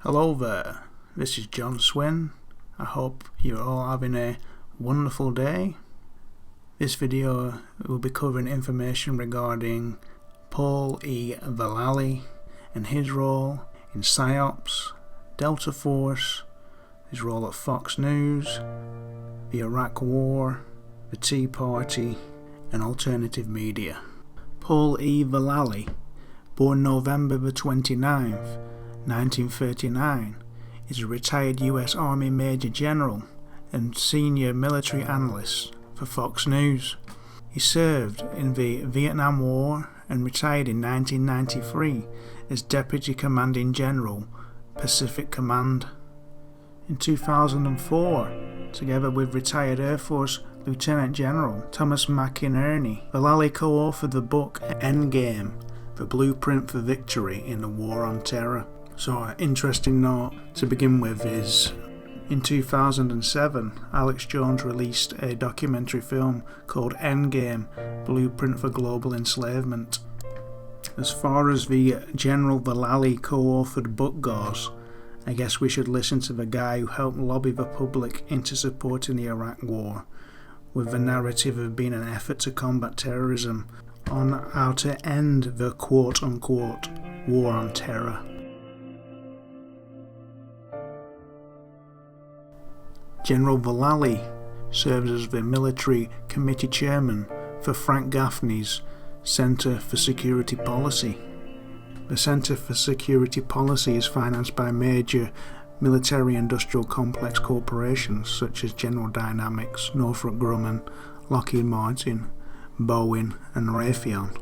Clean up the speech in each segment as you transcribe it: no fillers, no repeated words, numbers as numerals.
Hello there, this is John Swin. I hope you're all having a wonderful day. This video will be covering information regarding Paul E Vallely and his role in Psy Ops, Delta Force, his role at Fox News, the Iraq War, the Tea Party and alternative media. Paul E Vallely, born November the 29th, 1939, is a retired US Army Major General and senior military analyst for Fox News. He served in the Vietnam War and retired in 1993 as Deputy Commanding General, Pacific Command. In 2004, together with retired Air Force Lieutenant General Thomas McInerney, Vallely co-authored the book Endgame, The Blueprint for Victory in the War on Terror. So an interesting note to begin with is, in 2007, Alex Jones released a documentary film called Endgame, Blueprint for Global Enslavement. As far as the General Vallely co-authored book goes, I guess we should listen to the guy who helped lobby the public into supporting the Iraq War, with the narrative of being an effort to combat terrorism, on how to end the quote-unquote war on terror. General Vallely serves as the military committee chairman for Frank Gaffney's Center for Security Policy. The Center for Security Policy is financed by major military-industrial complex corporations such as General Dynamics, Northrop Grumman, Lockheed Martin, Boeing and Raytheon,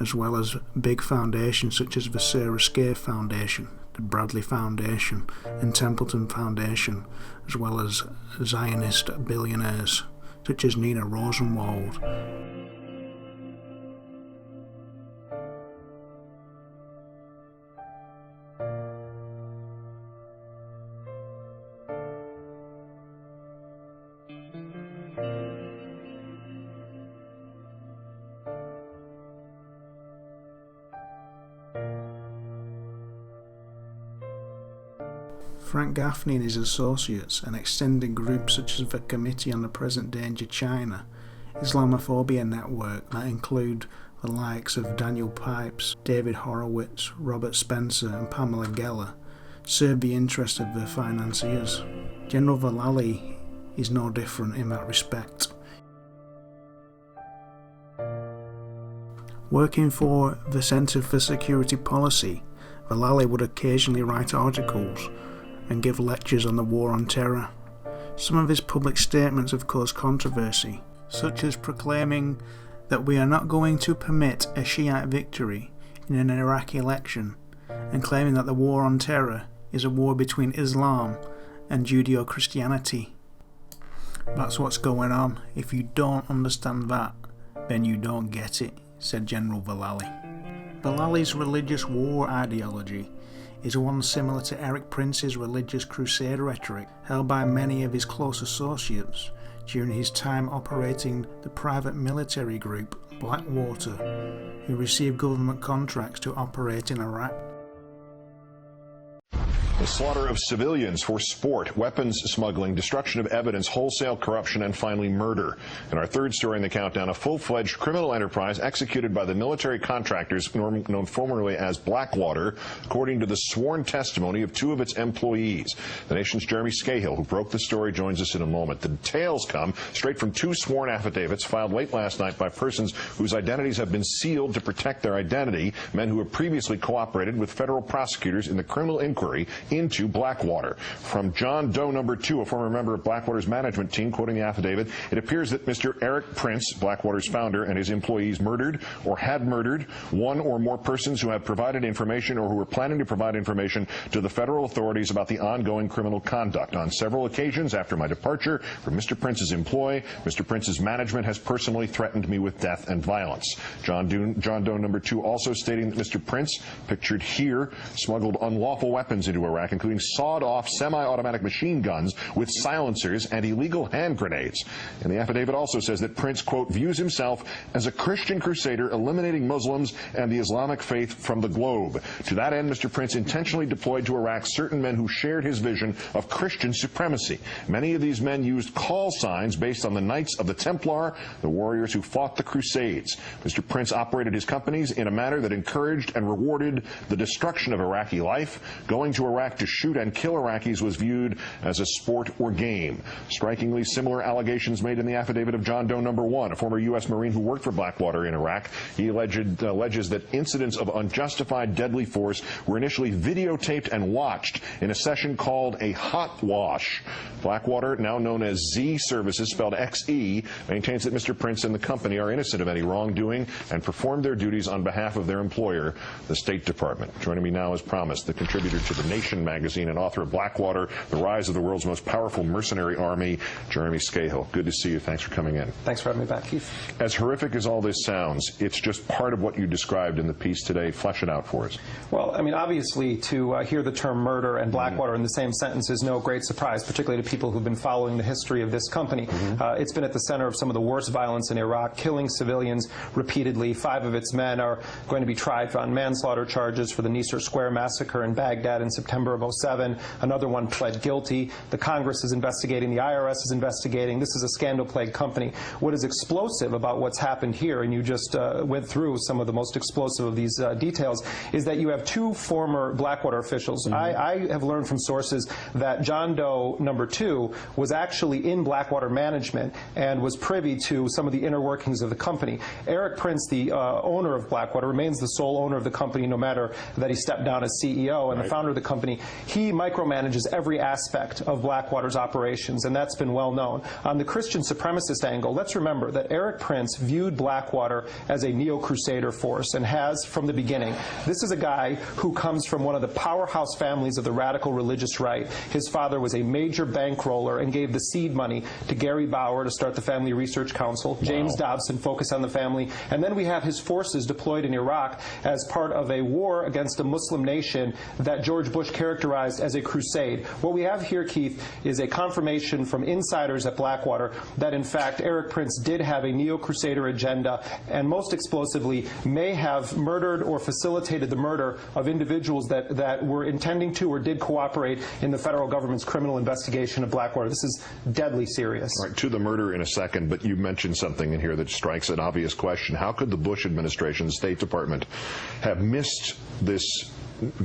as well as big foundations such as the Sarah Scaife Foundation, the Bradley Foundation and Templeton Foundation, as well as Zionist billionaires such as Nina Rosenwald. Frank Gaffney and his associates and extended groups such as the Committee on the Present Danger China, Islamophobia network that include the likes of Daniel Pipes, David Horowitz, Robert Spencer and Pamela Geller, serve the interests of their financiers. General Vallely is no different in that respect. Working for the Center for Security Policy, Vallely would occasionally write articles and give lectures on the war on terror. Some of his public statements have caused controversy, such as proclaiming that we are not going to permit a Shiite victory in an Iraqi election, and claiming that the war on terror is a war between Islam and Judeo-Christianity. That's what's going on. If you don't understand that, then you don't get it, said General Vallely. Vallely's religious war ideology is one similar to Eric Prince's religious crusade rhetoric held by many of his close associates during his time operating the private military group Blackwater, who received government contracts to operate in Iraq. The slaughter of civilians for sport, weapons smuggling, destruction of evidence, wholesale corruption, and finally murder. In our third story in the countdown, a full-fledged criminal enterprise executed by the military contractors known formerly as Blackwater, according to the sworn testimony of two of its employees. The nation's Jeremy Scahill, who broke the story, joins us in a moment. The details come straight from two sworn affidavits filed late last night by persons whose identities have been sealed to protect their identity, men who have previously cooperated with federal prosecutors in the criminal inquiry into Blackwater. From John Doe number 2, a former member of Blackwater's management team, quoting the affidavit, it appears that Mr. Eric Prince, Blackwater's founder, and his employees murdered or had murdered one or more persons who have provided information or who were planning to provide information to the federal authorities about the ongoing criminal conduct. On several occasions after my departure from Mr. Prince's employ, Mr. Prince's management has personally threatened me with death and violence. John Doe number 2 also stating that Mr. Prince, pictured here, smuggled unlawful weapons into Iraq Iraq, including sawed-off semi-automatic machine guns with silencers and illegal hand grenades. And the affidavit also says that Prince, quote, views himself as a Christian crusader eliminating Muslims and the Islamic faith from the globe. To that end, Mr. Prince intentionally deployed to Iraq certain men who shared his vision of Christian supremacy. Many of these men used call signs based on the Knights of the Templar, the warriors who fought the Crusades. Mr. Prince operated his companies in a manner that encouraged and rewarded the destruction of Iraqi life. Going to Iraq to shoot and kill Iraqis was viewed as a sport or game. Strikingly similar allegations made in the affidavit of John Doe No. 1, a former U.S. Marine who worked for Blackwater in Iraq. He alleges that incidents of unjustified deadly force were initially videotaped and watched in a session called a hot wash. Blackwater, now known as Z Services, spelled XE, maintains that Mr. Prince and the company are innocent of any wrongdoing and performed their duties on behalf of their employer, the State Department. Joining me now, as promised, the contributor to The Nation magazine and author of Blackwater, The Rise of the World's Most Powerful Mercenary Army, Jeremy Scahill. Good to see you. Thanks for coming in. Thanks for having me back, Keith. As horrific as all this sounds, it's just part of what you described in the piece today. Flesh it out for us. Well, I mean, obviously, to hear the term murder and Blackwater in the same sentence is no great surprise, particularly to people who've been following the history of this company. It's been at the center of some of the worst violence in Iraq, killing civilians repeatedly. 5 of its men are going to be tried on manslaughter charges for the Nicer Square massacre in Baghdad in September of '07. Another one pled guilty. The Congress is investigating. The IRS is investigating. This is a scandal-plagued company. What is explosive about what's happened here, and you just went through some of the most explosive of these details, is that you have 2 former Blackwater officials. I have learned from sources that John Doe No. 2 was actually in Blackwater management and was privy to some of the inner workings of the company. Eric Prince, the owner of Blackwater, remains the sole owner of the company no matter that he stepped down as CEO and the founder of the company. He micromanages every aspect of Blackwater's operations, and that's been well known. On the Christian supremacist angle, let's remember that Eric Prince viewed Blackwater as a neo-crusader force and has from the beginning. This is a guy who comes from one of the powerhouse families of the radical religious right. His father was a major bankroller and gave the seed money to Gary Bauer to start the Family Research Council. James Dobson focused on the family. And then we have his forces deployed in Iraq as part of a war against a Muslim nation that George Bush characterized as a crusade. What we have here, Keith, is a confirmation from insiders at Blackwater that, in fact, Eric Prince did have a neo-crusader agenda and, most explosively, may have murdered or facilitated the murder of individuals that were intending to or did cooperate in the federal government's criminal investigation of Blackwater. This is deadly serious. All right, to the murder in a second, but you mentioned something in here that strikes an obvious question. How could the Bush administration, the State Department, have missed this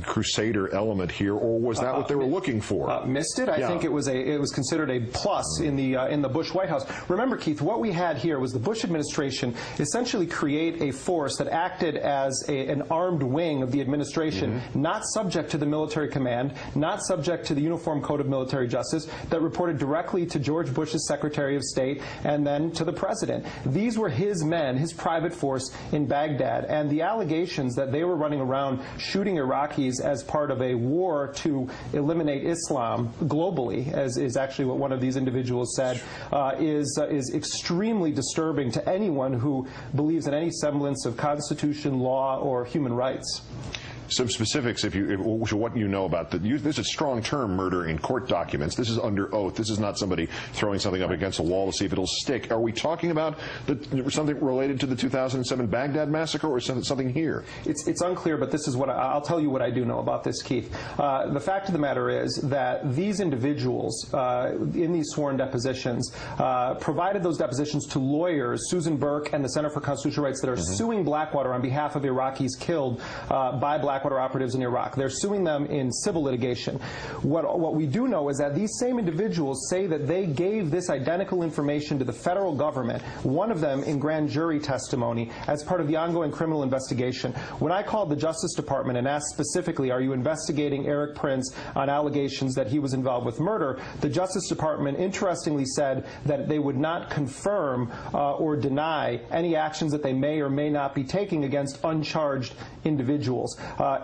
crusader element here, or was that what they were looking for? Missed it? I think it was considered a plus in the Bush White House. Remember, Keith, what we had here was the Bush administration essentially create a force that acted as an armed wing of the administration, not subject to the military command, not subject to the Uniform Code of Military Justice, that reported directly to George Bush's Secretary of State and then to the President. These were his men, his private force in Baghdad, and the allegations that they were running around shooting Iraqis as part of a war to eliminate Islam globally, as is actually what one of these individuals said, is extremely disturbing to anyone who believes in any semblance of Constitution, law, or human rights. Some specifics, what you know about this is a strong term, murder, in court documents. This is under oath. This is not somebody throwing something up against a wall to see if it'll stick. Are we talking about something related to the 2007 Baghdad massacre, or something here? It's unclear, but this is what I'll tell you what I do know about this, Keith. The fact of the matter is that these individuals in these sworn depositions provided those depositions to lawyers, Susan Burke and the Center for Constitutional Rights, that are suing Blackwater on behalf of Iraqis killed by Blackwater operatives in Iraq. They're suing them in civil litigation. What we do know is that these same individuals say that they gave this identical information to the federal government, one of them in grand jury testimony, as part of the ongoing criminal investigation. When I called the Justice Department and asked specifically, are you investigating Eric Prince on allegations that he was involved with murder, the Justice Department interestingly said that they would not confirm or deny any actions that they may or may not be taking against uncharged individuals.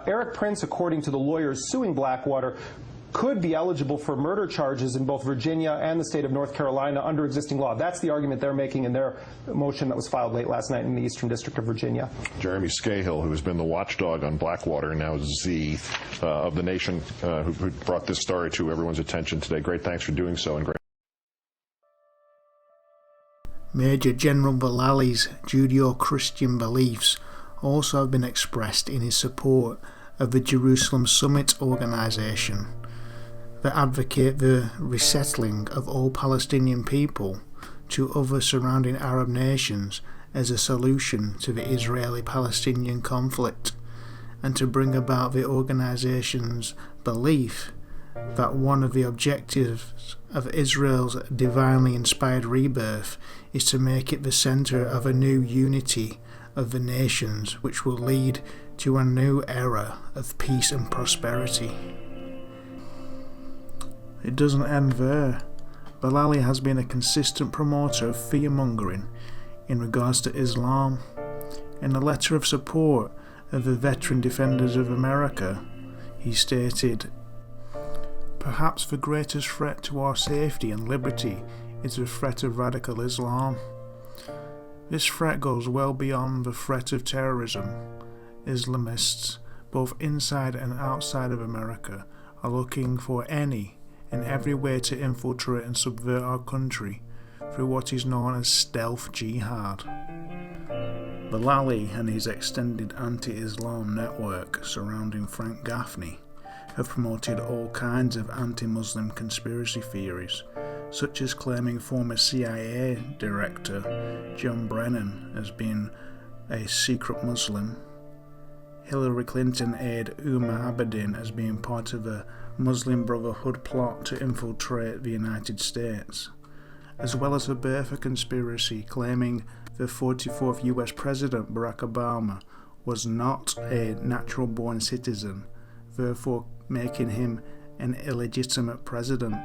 Eric Prince, according to the lawyers suing Blackwater, could be eligible for murder charges in both Virginia and the state of North Carolina under existing law. That's the argument they're making in their motion that was filed late last night in the Eastern District of Virginia. Jeremy Scahill, who has been the watchdog on Blackwater, now Z, of the Nation, who brought this story to everyone's attention today. Great thanks for doing so. And great. Major General Vallely's Judeo-Christian beliefs also have been expressed in his support of the Jerusalem Summit organization that advocate the resettling of all Palestinian people to other surrounding Arab nations as a solution to the Israeli-Palestinian conflict, and to bring about the organization's belief that one of the objectives of Israel's divinely inspired rebirth is to make it the center of a new unity of the nations, which will lead to a new era of peace and prosperity. It doesn't end there. Vallely has been a consistent promoter of fear-mongering in regards to Islam. In a letter of support of the Veteran Defenders of America, he stated, "Perhaps the greatest threat to our safety and liberty is the threat of radical Islam. This threat goes well beyond the threat of terrorism. Islamists, both inside and outside of America, are looking for any and every way to infiltrate and subvert our country through what is known as stealth jihad." Vallely and his extended anti-Islam network surrounding Frank Gaffney have promoted all kinds of anti-Muslim conspiracy theories, such as claiming former CIA director John Brennan as being a secret Muslim, Hillary Clinton aide Umar Abedin as being part of a Muslim Brotherhood plot to infiltrate the United States, as well as a birther conspiracy claiming the 44th US President Barack Obama was not a natural-born citizen, therefore making him an illegitimate president.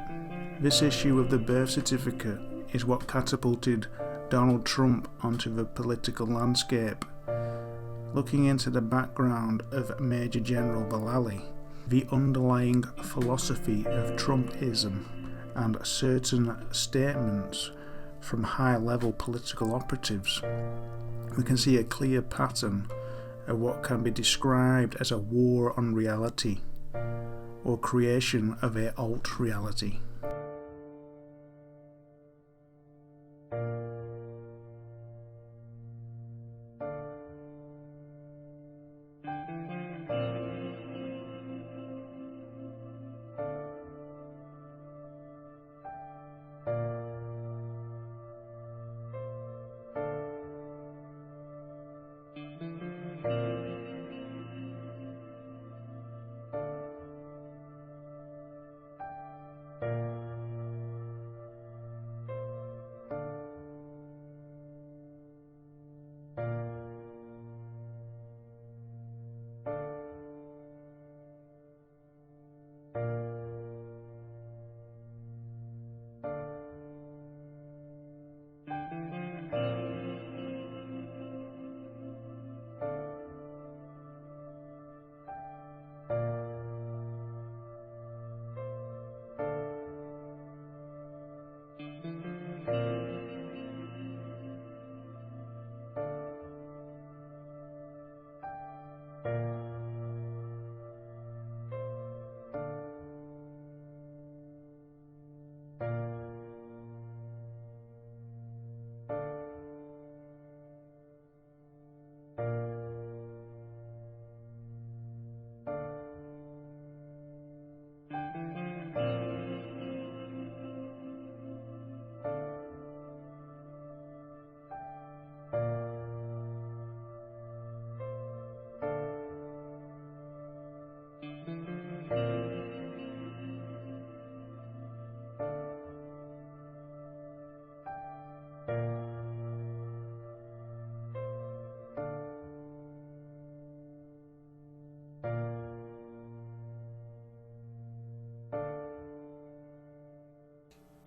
This issue of the birth certificate is what catapulted Donald Trump onto the political landscape. Looking into the background of Major General Vallely, the underlying philosophy of Trumpism, and certain statements from high-level political operatives, we can see a clear pattern of what can be described as a war on reality, or creation of a alt-reality.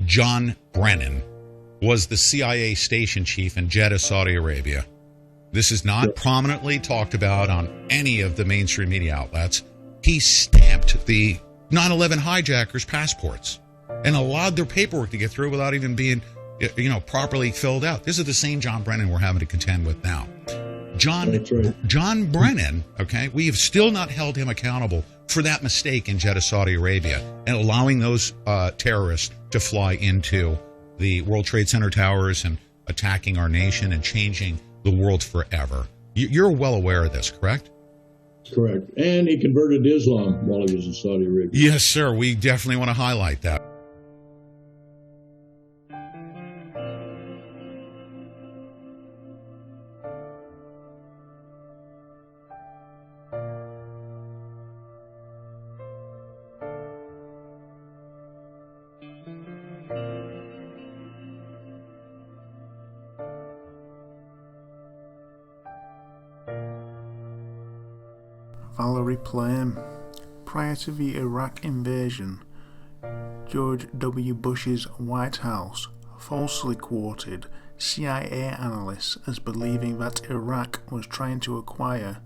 John Brennan was the CIA station chief in Jeddah, Saudi Arabia. This is not prominently talked about on any of the mainstream media outlets. He stamped the 9/11 hijackers passports and allowed their paperwork to get through without even being, properly filled out. This is the same John Brennan we're having to contend with now. John Brennan, okay, we have still not held him accountable for that mistake in Jeddah, Saudi Arabia, and allowing those terrorists to fly into the World Trade Center towers and attacking our nation and changing the world forever. You're well aware of this, correct? Correct. And he converted to Islam while he was in Saudi Arabia. Yes, sir. We definitely want to highlight that. Valerie Plame. Prior to the Iraq invasion, George W. Bush's White House falsely quoted CIA analysts as believing that Iraq was trying to acquire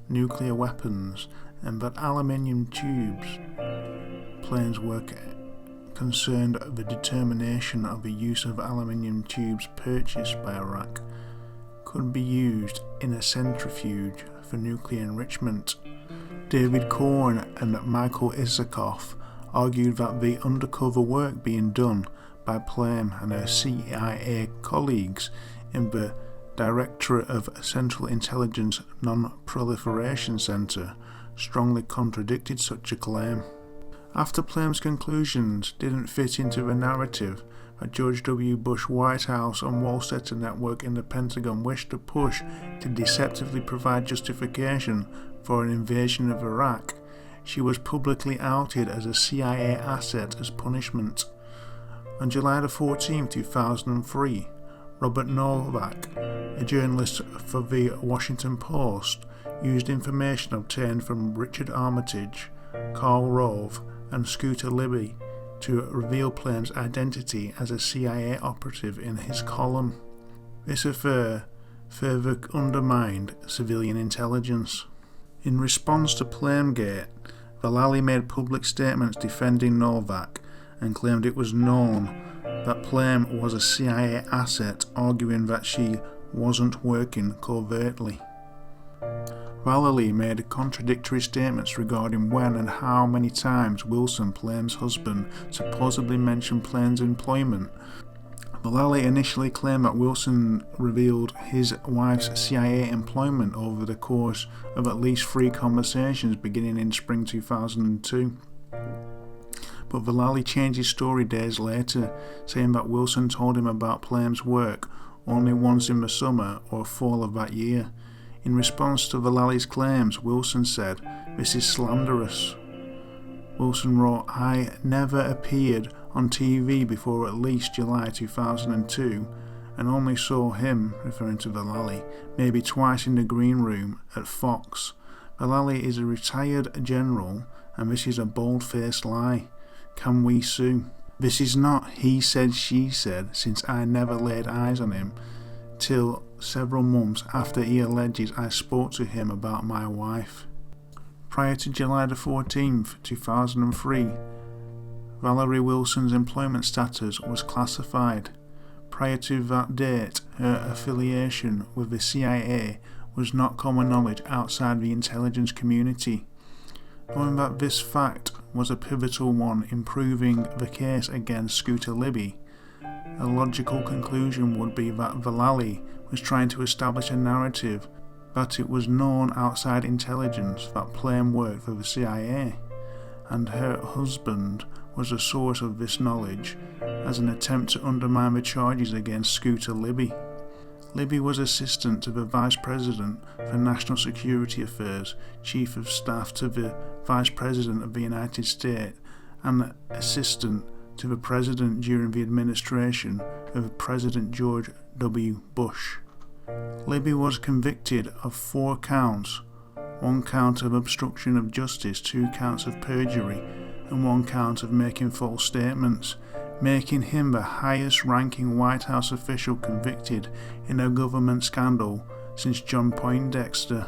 nuclear weapons and that aluminium tubes Plame's work concerned the determination of the use of aluminium tubes purchased by Iraq could be used in a centrifuge for nuclear enrichment. David Cohen and Michael Isikoff argued that the undercover work being done by Plame and her CIA colleagues in the Directorate of Central Intelligence Non-Proliferation Center strongly contradicted such a claim. After Plame's conclusions didn't fit into the narrative that George W. Bush White House and Wallsetter Network in the Pentagon wished to push to deceptively provide justification for an invasion of Iraq, she was publicly outed as a CIA asset as punishment. On July 14, 2003, Robert Novak, a journalist for the Washington Post, used information obtained from Richard Armitage, Karl Rove, and Scooter Libby to reveal Plame's identity as a CIA operative in his column. This affair further undermined civilian intelligence. In response to Plamegate, Vallely made public statements defending Novak and claimed it was known that Plame was a CIA asset, arguing that she wasn't working covertly. Vallely made contradictory statements regarding when and how many times Wilson, Plame's husband, supposedly mentioned Plame's employment. Vallely initially claimed that Wilson revealed his wife's CIA employment over the course of at least 3 conversations beginning in spring 2002. But Vallely changed his story days later, saying that Wilson told him about Plame's work only once in the summer or fall of that year. In response to Vallely's claims, Wilson said, "This is slanderous." Wilson wrote, "I never appeared on TV before at least July 2002 and only saw him," referring to Vallely, "maybe twice in the green room at Fox. Vallely is a retired general and this is a bold-faced lie. Can we sue? This is not he said she said, since I never laid eyes on him till several months after he alleges I spoke to him about my wife." Prior to July 14, 2003, Valerie Wilson's employment status was classified. Prior to that date, her affiliation with the CIA was not common knowledge outside the intelligence community. Knowing that this fact was a pivotal one in proving the case against Scooter Libby, a logical conclusion would be that Vallely was trying to establish a narrative that it was known outside intelligence that Plame worked for the CIA, and her husband was a source of this knowledge as an attempt to undermine the charges against Scooter Libby. Libby was assistant to the Vice President for National Security Affairs, Chief of Staff to the Vice President of the United States, and assistant to the President during the administration of President George W. Bush. Libby was convicted of 4 counts, 1 count of obstruction of justice, 2 counts of perjury, and 1 count of making false statements, making him the highest-ranking White House official convicted in a government scandal since John Poindexter,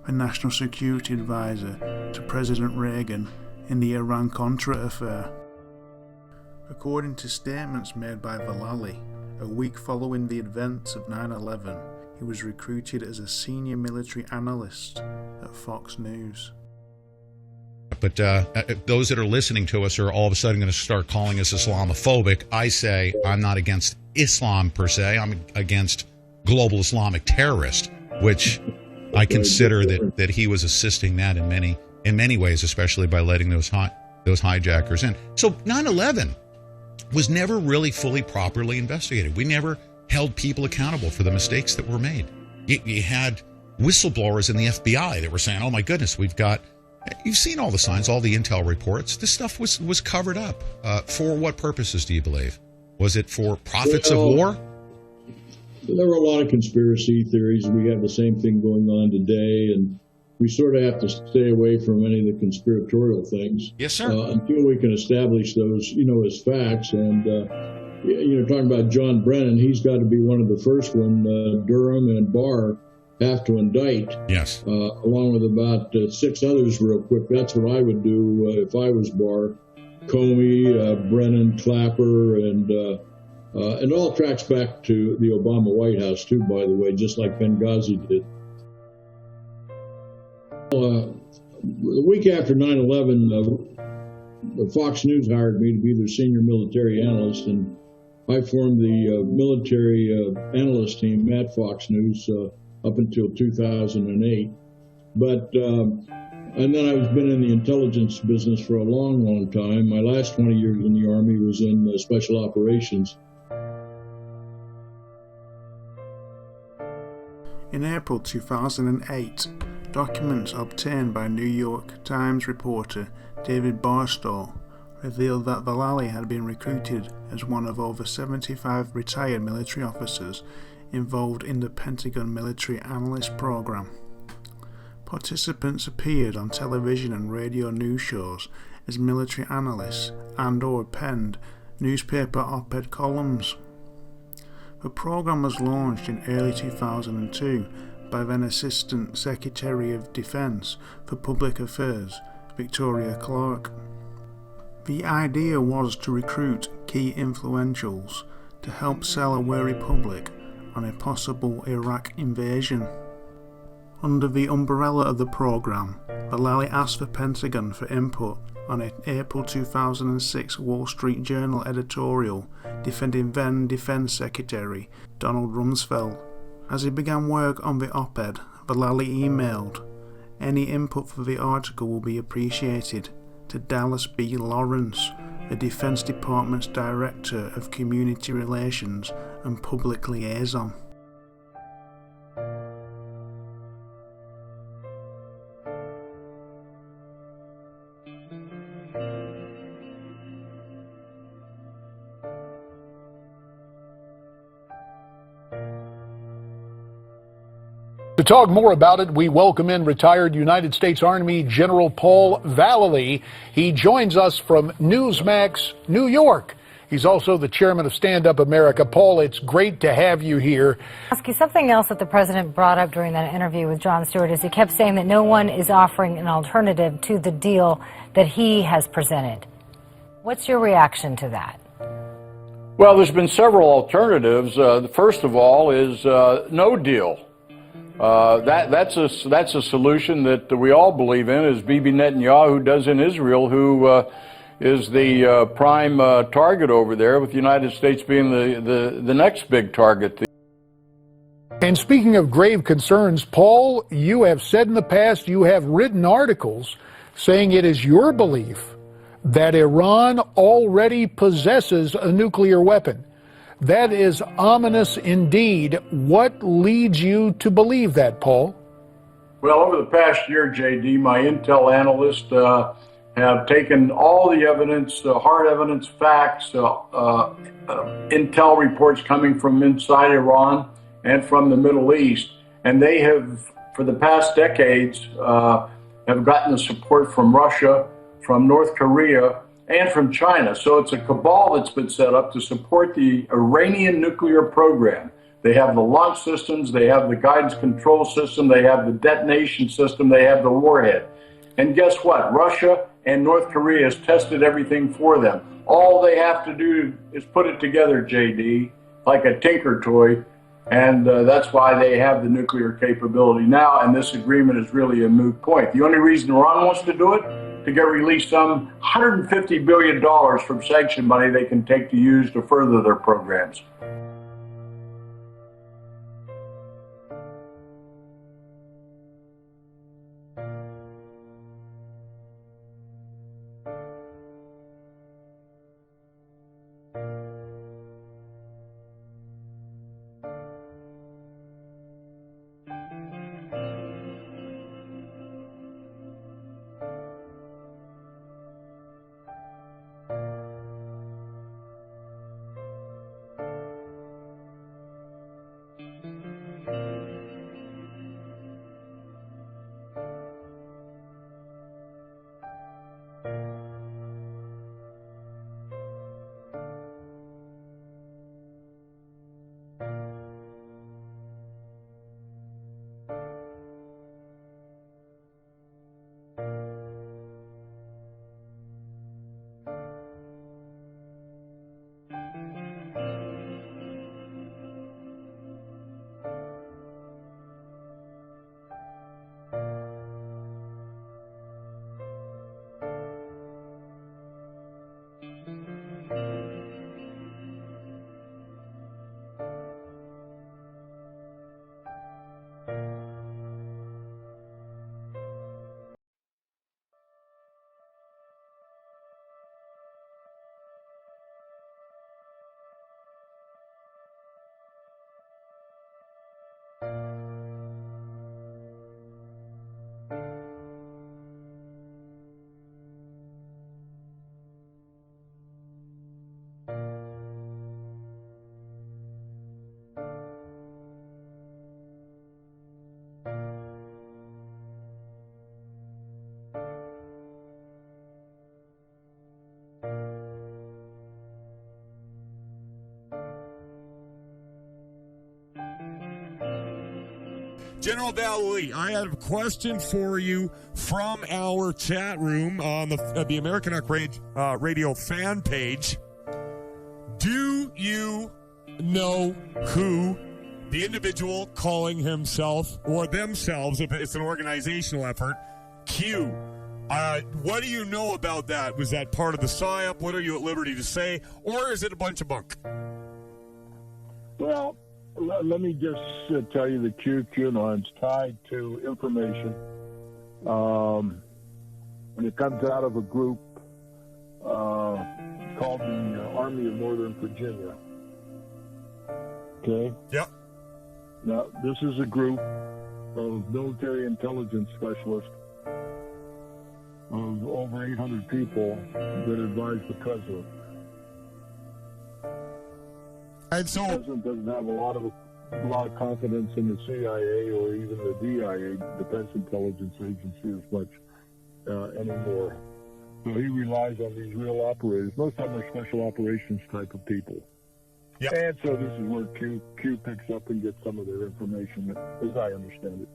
the National Security Advisor to President Reagan in the Iran-Contra affair. According to statements made by Vallely, a week following the events of 9/11, he was recruited as a senior military analyst at Fox News. But those that are listening to us are all of a sudden going to start calling us Islamophobic. I say I'm not against Islam per se. I'm against global Islamic terrorist, which I consider that he was assisting that in many ways, especially by letting those hijackers in. So 9/11 was never really fully properly investigated. We never held people accountable for the mistakes that were made. You had whistleblowers in the FBI that were saying, "Oh my goodness, you've seen all the signs, all the intel reports. This stuff was covered up. For what purposes do you believe? Was it for profits of war?" There were a lot of conspiracy theories. We have the same thing going on today, and we sort of have to stay away from any of the conspiratorial things. Yes, sir. Until we can establish those, as facts. And, talking about John Brennan, he's got to be one of the first when Durham and Barr have to indict. Yes. Along with about 6 others real quick. That's what I would do if I was Barr. Comey, Brennan, Clapper, and it all tracks back to the Obama White House, too, by the way, just like Benghazi did. The week after 9/11, Fox News hired me to be their senior military analyst, and I formed the military analyst team at Fox News up until 2008. And then I've been in the intelligence business for a long, long time. My last 20 years in the Army was in special operations. In April 2008, documents obtained by New York Times reporter David Barstow revealed that Vallely had been recruited as one of over 75 retired military officers involved in the Pentagon military analyst program. Participants appeared on television and radio news shows as military analysts and/or penned newspaper op-ed columns. The program was launched in early 2002 by then Assistant Secretary of Defense for Public Affairs, Victoria Clark. The idea was to recruit key influentials to help sell a wary public on a possible Iraq invasion. Under the umbrella of the program, Vallely asked the Pentagon for input on an April 2006 Wall Street Journal editorial defending then Defense Secretary Donald Rumsfeld. As he began work on the op-ed, Vallely emailed, "Any input for the article will be appreciated," to Dallas B. Lawrence, the Defense Department's Director of Community Relations and Public Liaison. To talk more about it, we welcome in retired United States Army General Paul E Vallely. He joins us from Newsmax, New York. He's also the chairman of Stand Up America. Paul, it's great to have you here. I'll ask you something else that the president brought up during that interview with Jon Stewart is he kept saying that no one is offering an alternative to the deal that he has presented. What's your reaction to that? Well, there's been several alternatives. The first of all is no deal. That's a solution that we all believe in, as Bibi Netanyahu does in Israel, who is the prime target over there, with the United States being the next big target. And speaking of grave concerns, Paul, you have said in the past, you have written articles saying it is your belief that Iran already possesses a nuclear weapon. That is ominous indeed. What leads you to believe that, Paul? Well, over the past year, JD, my intel analysts have taken all the evidence, hard evidence, facts, intel reports coming from inside Iran and from the Middle East, and they have, for the past decades, have gotten the support from Russia, from North Korea, and from China. So it's a cabal that's been set up to support the Iranian nuclear program. They have the launch systems, they have the guidance control system, they have the detonation system, they have the warhead. And guess what? Russia and North Korea has tested everything for them. All they have to do is put it together, JD, like a tinker toy, and that's why they have the nuclear capability now, and this agreement is really a moot point. The only reason Iran wants to do it, to get released some $150 billion from sanction money they can take to use to further their programs. General Paul, I have a question for you from our chat room on the American Arc Radio fan page. Do you know who the individual calling himself or themselves, if it's an organizational effort, Q? What do you know about that? Was that part of the Psy Op? What are you at liberty to say? Or is it a bunch of bunk? Well, let me just tell you the QAnon's tied to information. And it comes out of a group called the Army of Northern Virginia. Okay? Yep. Now, this is a group of military intelligence specialists of over 800 people that advise the president. And so, the president doesn't have a lot of confidence in the CIA or even the DIA, Defense Intelligence Agency, as much anymore. So he relies on these real operators. Most of them are special operations type of people. Yep. And so this is where Q picks up and gets some of their information, as I understand it.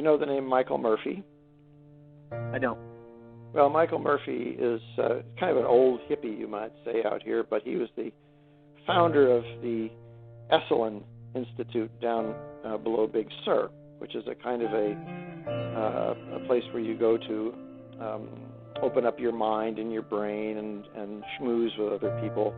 know the name Michael Murphy? I don't. Well, Michael Murphy is kind of an old hippie, you might say, out here, but he was the founder of the Esalen Institute down below Big Sur, which is a kind of a place where you go to open up your mind and your brain and schmooze with other people.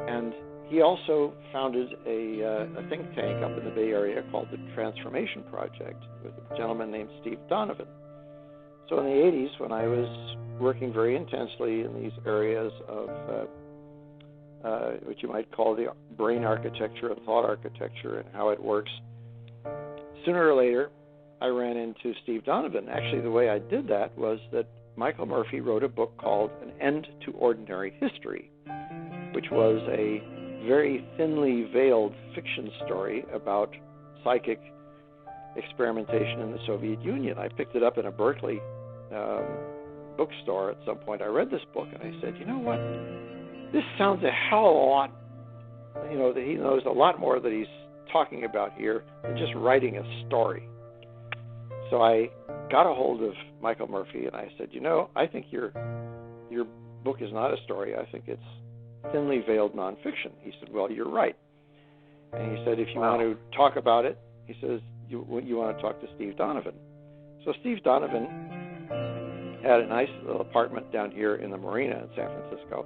And he also founded a think tank up in the Bay Area called the Transformation Project with a gentleman named Steve Donovan. So in the 80s, when I was working very intensely in these areas of what you might call the brain architecture and thought architecture and how it works, sooner or later, I ran into Steve Donovan. Actually, the way I did that was that Michael Murphy wrote a book called An End to Ordinary History, which was a very thinly veiled fiction story about psychic experimentation in the Soviet Union. I picked it up in a Berkeley bookstore at some point. I read this book and I said, you know what? This sounds a hell of a lot, that he knows a lot more that he's talking about here than just writing a story. So I got a hold of Michael Murphy and I said, I think your book is not a story. I think it's thinly veiled nonfiction. He said, well, you're right. And he said, if you want to talk about it, he says, you want to talk to Steve Donovan. So Steve Donovan had a nice little apartment down here in the Marina in San Francisco.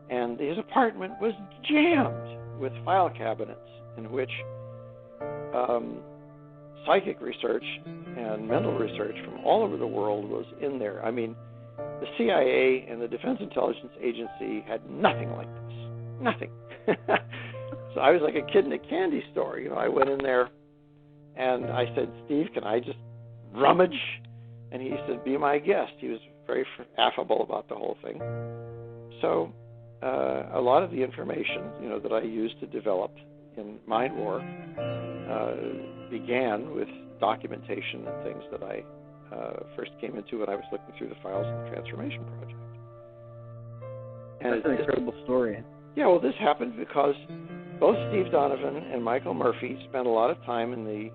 And his apartment was jammed with file cabinets in which psychic research and mental research from all over the world was in there. I mean, the CIA and the Defense Intelligence Agency had nothing like this. Nothing. So I was like a kid in a candy store. I went in there and I said, Steve, can I just rummage? And he said, be my guest. He was very affable about the whole thing. So a lot of the information, that I used to develop in MindWar began with documentation and things that I first came into when I was looking through the files of the Transformation Project. And that's an incredible story. Yeah, well, this happened because both Steve Donovan and Michael Murphy spent a lot of time in the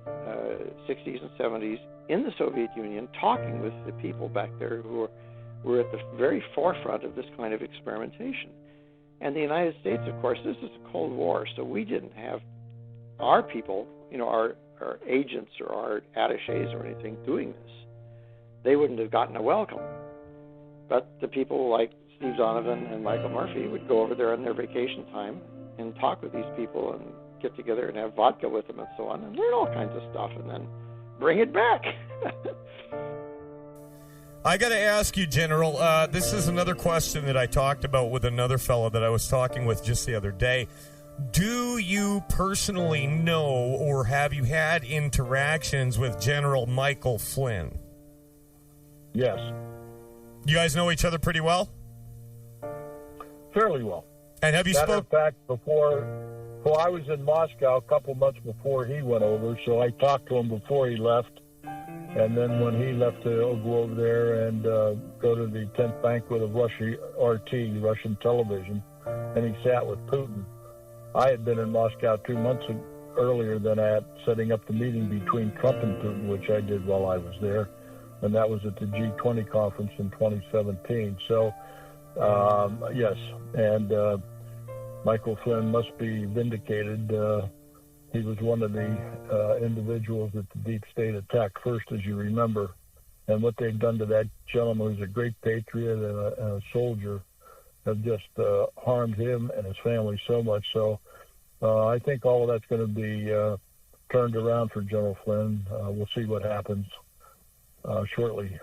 60s and 70s in the Soviet Union talking with the people back there who were at the very forefront of this kind of experimentation. And the United States, of course, this is a Cold War, so we didn't have our people, our agents or our attachés or anything doing this. They wouldn't have gotten a welcome. But the people like Steve Donovan and Michael Murphy would go over there on their vacation time and talk with these people and get together and have vodka with them and so on and learn all kinds of stuff and then bring it back. I got to ask you, General, this is another question that I talked about with another fellow that I was talking with just the other day. Do you personally know or have you had interactions with General Michael Flynn? Yes. You guys know each other pretty well? Fairly well. And have you spoken? In fact, well, I was in Moscow a couple months before he went over, so I talked to him before he left. And then when he left to go over there and go to the 10th banquet of Russia, RT, Russian television, and he sat with Putin. I had been in Moscow 2 months earlier than that, setting up the meeting between Trump and Putin, which I did while I was there. And that was at the G20 conference in 2017. So, yes, and Michael Flynn must be vindicated. He was one of the individuals that the deep state attacked first, as you remember. And what they've done to that gentleman, who's a great patriot and a soldier, have just harmed him and his family so much. So I think all of that's going to be turned around for General Flynn. We'll see what happens shortly.